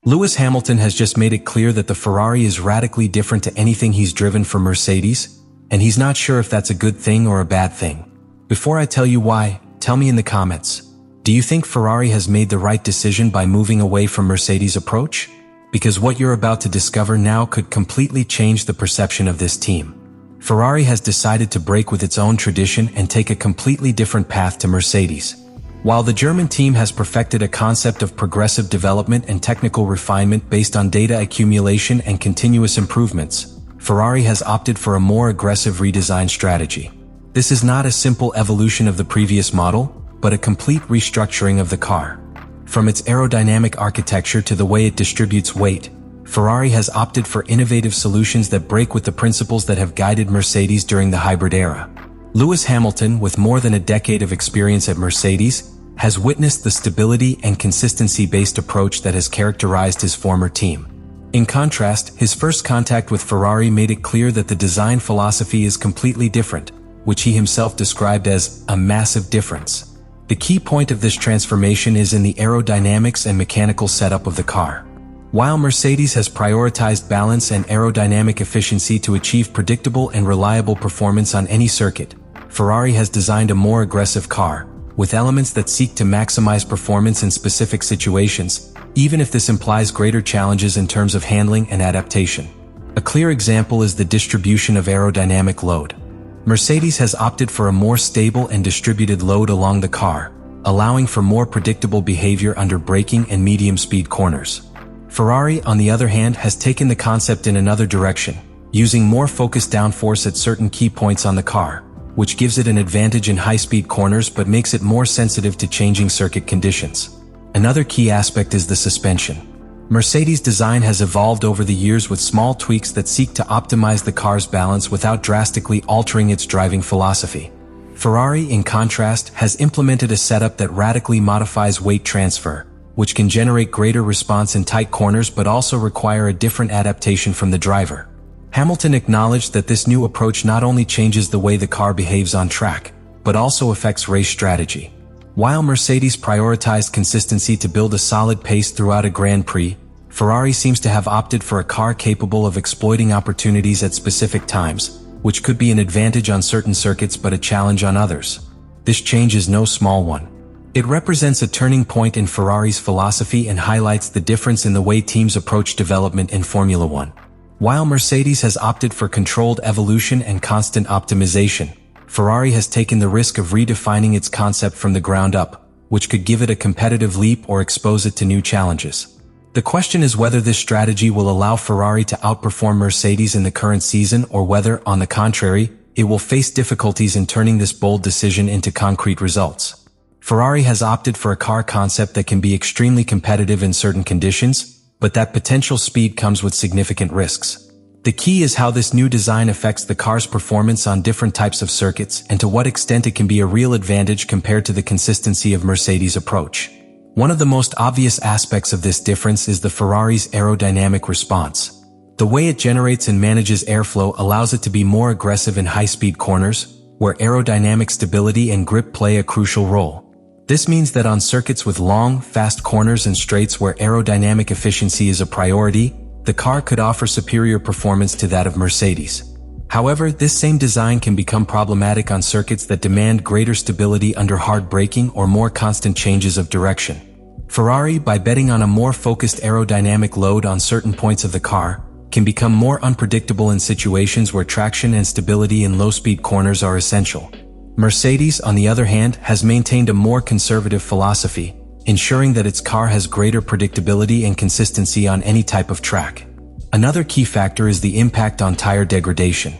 Lewis Hamilton has just made it clear that the Ferrari is radically different to anything he's driven from Mercedes, and he's not sure if that's a good thing or a bad thing. Before I tell you why, tell me in the comments. Do you think Ferrari has made the right decision by moving away from Mercedes' approach? Because what you're about to discover now could completely change the perception of this team. Ferrari has decided to break with its own tradition and take a completely different path to Mercedes. While the German team has perfected a concept of progressive development and technical refinement based on data accumulation and continuous improvements, Ferrari has opted for a more aggressive redesign strategy. This is not a simple evolution of the previous model, but a complete restructuring of the car. From its aerodynamic architecture to the way it distributes weight, Ferrari has opted for innovative solutions that break with the principles that have guided Mercedes during the hybrid era. Lewis Hamilton, with more than a decade of experience at Mercedes, has witnessed the stability and consistency-based approach that has characterized his former team. In contrast, his first contact with Ferrari made it clear that the design philosophy is completely different, which he himself described as a massive difference. The key point of this transformation is in the aerodynamics and mechanical setup of the car. While Mercedes has prioritized balance and aerodynamic efficiency to achieve predictable and reliable performance on any circuit, Ferrari has designed a more aggressive car, with elements that seek to maximize performance in specific situations, even if this implies greater challenges in terms of handling and adaptation. A clear example is the distribution of aerodynamic load. Mercedes has opted for a more stable and distributed load along the car, allowing for more predictable behavior under braking and medium-speed corners. Ferrari, on the other hand, has taken the concept in another direction, using more focused downforce at certain key points on the car, which gives it an advantage in high-speed corners but makes it more sensitive to changing circuit conditions. Another key aspect is the suspension. Mercedes' design has evolved over the years with small tweaks that seek to optimize the car's balance without drastically altering its driving philosophy. Ferrari, in contrast, has implemented a setup that radically modifies weight transfer, which can generate greater response in tight corners but also require a different adaptation from the driver. Hamilton acknowledged that this new approach not only changes the way the car behaves on track, but also affects race strategy. While Mercedes prioritized consistency to build a solid pace throughout a Grand Prix, Ferrari seems to have opted for a car capable of exploiting opportunities at specific times, which could be an advantage on certain circuits but a challenge on others. This change is no small one. It represents a turning point in Ferrari's philosophy and highlights the difference in the way teams approach development in Formula One. While Mercedes has opted for controlled evolution and constant optimization, Ferrari has taken the risk of redefining its concept from the ground up, which could give it a competitive leap or expose it to new challenges. The question is whether this strategy will allow Ferrari to outperform Mercedes in the current season or whether, on the contrary, it will face difficulties in turning this bold decision into concrete results. Ferrari has opted for a car concept that can be extremely competitive in certain conditions, but that potential speed comes with significant risks. The key is how this new design affects the car's performance on different types of circuits and to what extent it can be a real advantage compared to the consistency of Mercedes' approach. One of the most obvious aspects of this difference is the Ferrari's aerodynamic response. The way it generates and manages airflow allows it to be more aggressive in high-speed corners, where aerodynamic stability and grip play a crucial role. This means that on circuits with long, fast corners and straights where aerodynamic efficiency is a priority, the car could offer superior performance to that of Mercedes. However, this same design can become problematic on circuits that demand greater stability under hard braking or more constant changes of direction. Ferrari, by betting on a more focused aerodynamic load on certain points of the car, can become more unpredictable in situations where traction and stability in low-speed corners are essential. Mercedes, on the other hand, has maintained a more conservative philosophy, ensuring that its car has greater predictability and consistency on any type of track. Another key factor is the impact on tire degradation.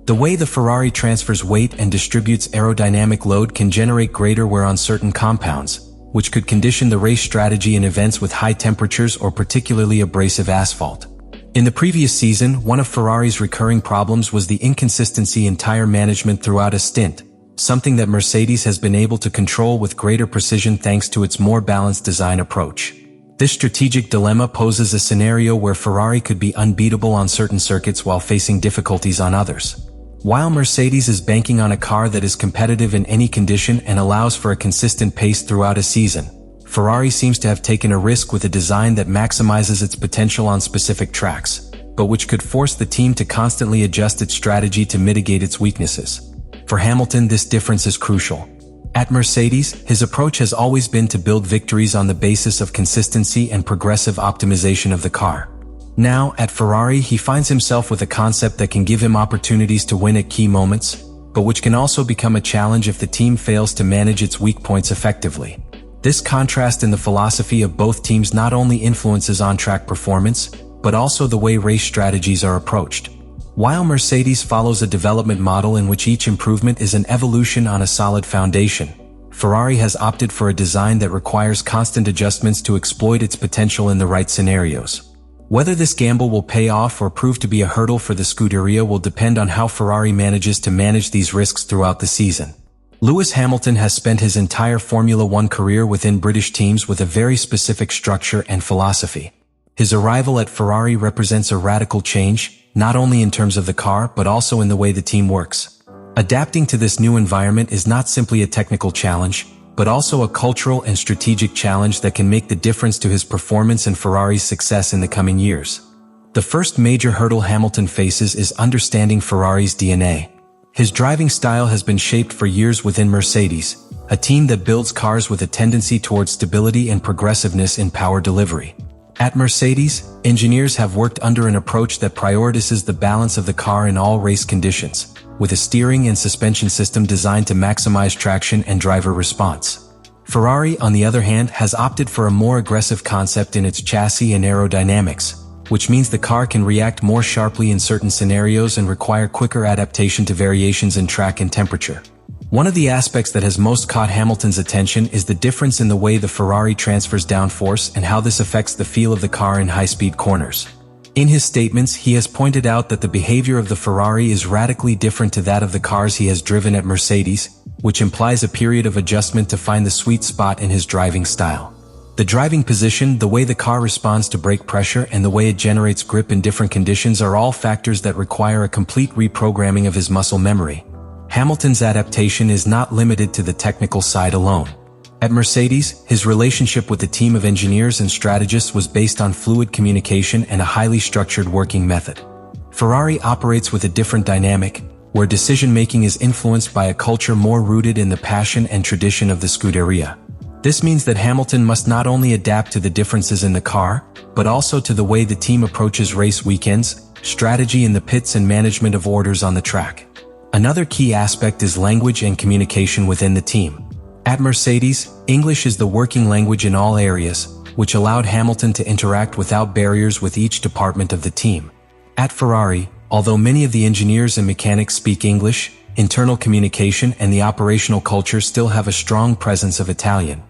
The way the Ferrari transfers weight and distributes aerodynamic load can generate greater wear on certain compounds, which could condition the race strategy in events with high temperatures or particularly abrasive asphalt. In the previous season, one of Ferrari's recurring problems was the inconsistency in tire management throughout a stint, something that Mercedes has been able to control with greater precision thanks to its more balanced design approach. This strategic dilemma poses a scenario where Ferrari could be unbeatable on certain circuits while facing difficulties on others. While Mercedes is banking on a car that is competitive in any condition and allows for a consistent pace throughout a season, Ferrari seems to have taken a risk with a design that maximizes its potential on specific tracks, but which could force the team to constantly adjust its strategy to mitigate its weaknesses. For Hamilton, this difference is crucial. At Mercedes, his approach has always been to build victories on the basis of consistency and progressive optimization of the car. Now, at Ferrari, he finds himself with a concept that can give him opportunities to win at key moments, but which can also become a challenge if the team fails to manage its weak points effectively. This contrast in the philosophy of both teams not only influences on-track performance, but also the way race strategies are approached. While Mercedes follows a development model in which each improvement is an evolution on a solid foundation, Ferrari has opted for a design that requires constant adjustments to exploit its potential in the right scenarios. Whether this gamble will pay off or prove to be a hurdle for the Scuderia will depend on how Ferrari manages to manage these risks throughout the season. Lewis Hamilton has spent his entire Formula One career within British teams with a very specific structure and philosophy. His arrival at Ferrari represents a radical change, not only in terms of the car but also in the way the team works. Adapting to this new environment is not simply a technical challenge, but also a cultural and strategic challenge that can make the difference to his performance and Ferrari's success in the coming years. The first major hurdle Hamilton faces is understanding Ferrari's DNA. His driving style has been shaped for years within Mercedes, a team that builds cars with a tendency towards stability and progressiveness in power delivery. At Mercedes, engineers have worked under an approach that prioritizes the balance of the car in all race conditions, with a steering and suspension system designed to maximize traction and driver response. Ferrari, on the other hand, has opted for a more aggressive concept in its chassis and aerodynamics, which means the car can react more sharply in certain scenarios and require quicker adaptation to variations in track and temperature. One of the aspects that has most caught Hamilton's attention is the difference in the way the Ferrari transfers downforce and how this affects the feel of the car in high-speed corners. In his statements, he has pointed out that the behavior of the Ferrari is radically different to that of the cars he has driven at Mercedes, which implies a period of adjustment to find the sweet spot in his driving style. The driving position, the way the car responds to brake pressure, and the way it generates grip in different conditions are all factors that require a complete reprogramming of his muscle memory. Hamilton's adaptation is not limited to the technical side alone. At Mercedes, his relationship with the team of engineers and strategists was based on fluid communication and a highly structured working method. Ferrari operates with a different dynamic, where decision-making is influenced by a culture more rooted in the passion and tradition of the Scuderia. This means that Hamilton must not only adapt to the differences in the car, but also to the way the team approaches race weekends, strategy in the pits and management of orders on the track. Another key aspect is language and communication within the team. At Mercedes, English is the working language in all areas, which allowed Hamilton to interact without barriers with each department of the team. At Ferrari, although many of the engineers and mechanics speak English, internal communication and the operational culture still have a strong presence of Italian.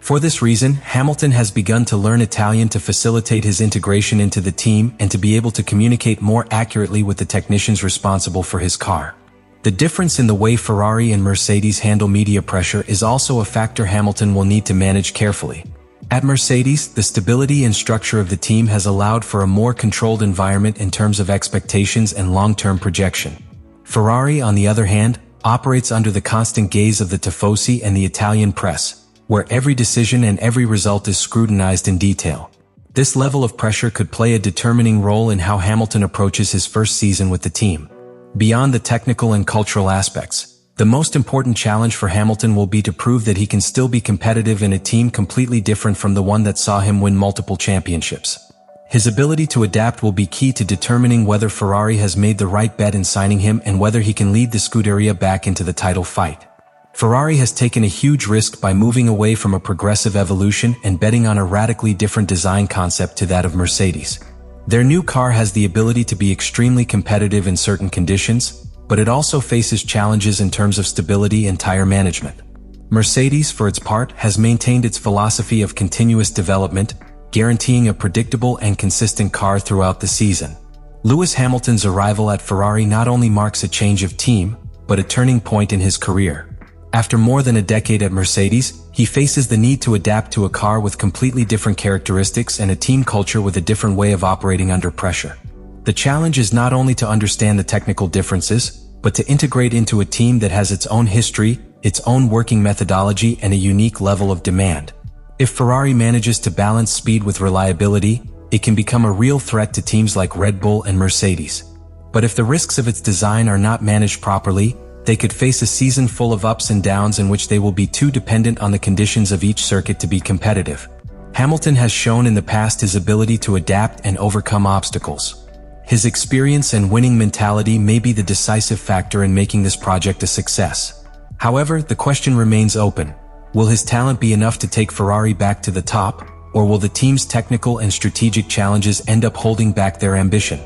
For this reason, Hamilton has begun to learn Italian to facilitate his integration into the team and to be able to communicate more accurately with the technicians responsible for his car. The difference in the way Ferrari and Mercedes handle media pressure is also a factor Hamilton will need to manage carefully. At Mercedes, the stability and structure of the team has allowed for a more controlled environment in terms of expectations and long-term projection. Ferrari, on the other hand, operates under the constant gaze of the tifosi and the Italian press, where every decision and every result is scrutinized in detail. This level of pressure could play a determining role in how Hamilton approaches his first season with the team. Beyond the technical and cultural aspects, the most important challenge for Hamilton will be to prove that he can still be competitive in a team completely different from the one that saw him win multiple championships. His ability to adapt will be key to determining whether Ferrari has made the right bet in signing him and whether he can lead the Scuderia back into the title fight. Ferrari has taken a huge risk by moving away from a progressive evolution and betting on a radically different design concept to that of Mercedes. Their new car has the ability to be extremely competitive in certain conditions, but it also faces challenges in terms of stability and tire management. Mercedes, for its part, has maintained its philosophy of continuous development, guaranteeing a predictable and consistent car throughout the season. Lewis Hamilton's arrival at Ferrari not only marks a change of team, but a turning point in his career. After more than a decade at Mercedes, he faces the need to adapt to a car with completely different characteristics and a team culture with a different way of operating under pressure. The challenge is not only to understand the technical differences, but to integrate into a team that has its own history, its own working methodology, and a unique level of demand. If Ferrari manages to balance speed with reliability, it can become a real threat to teams like Red Bull and Mercedes. But if the risks of its design are not managed properly, they could face a season full of ups and downs in which they will be too dependent on the conditions of each circuit to be competitive. Hamilton has shown in the past his ability to adapt and overcome obstacles. His experience and winning mentality may be the decisive factor in making this project a success. However, the question remains open. Will his talent be enough to take Ferrari back to the top, or will the team's technical and strategic challenges end up holding back their ambition?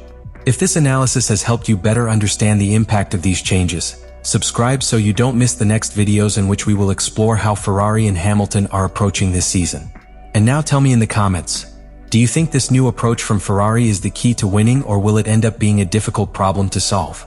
If this analysis has helped you better understand the impact of these changes, subscribe so you don't miss the next videos in which we will explore how Ferrari and Hamilton are approaching this season. And now tell me in the comments, do you think this new approach from Ferrari is the key to winning, or will it end up being a difficult problem to solve?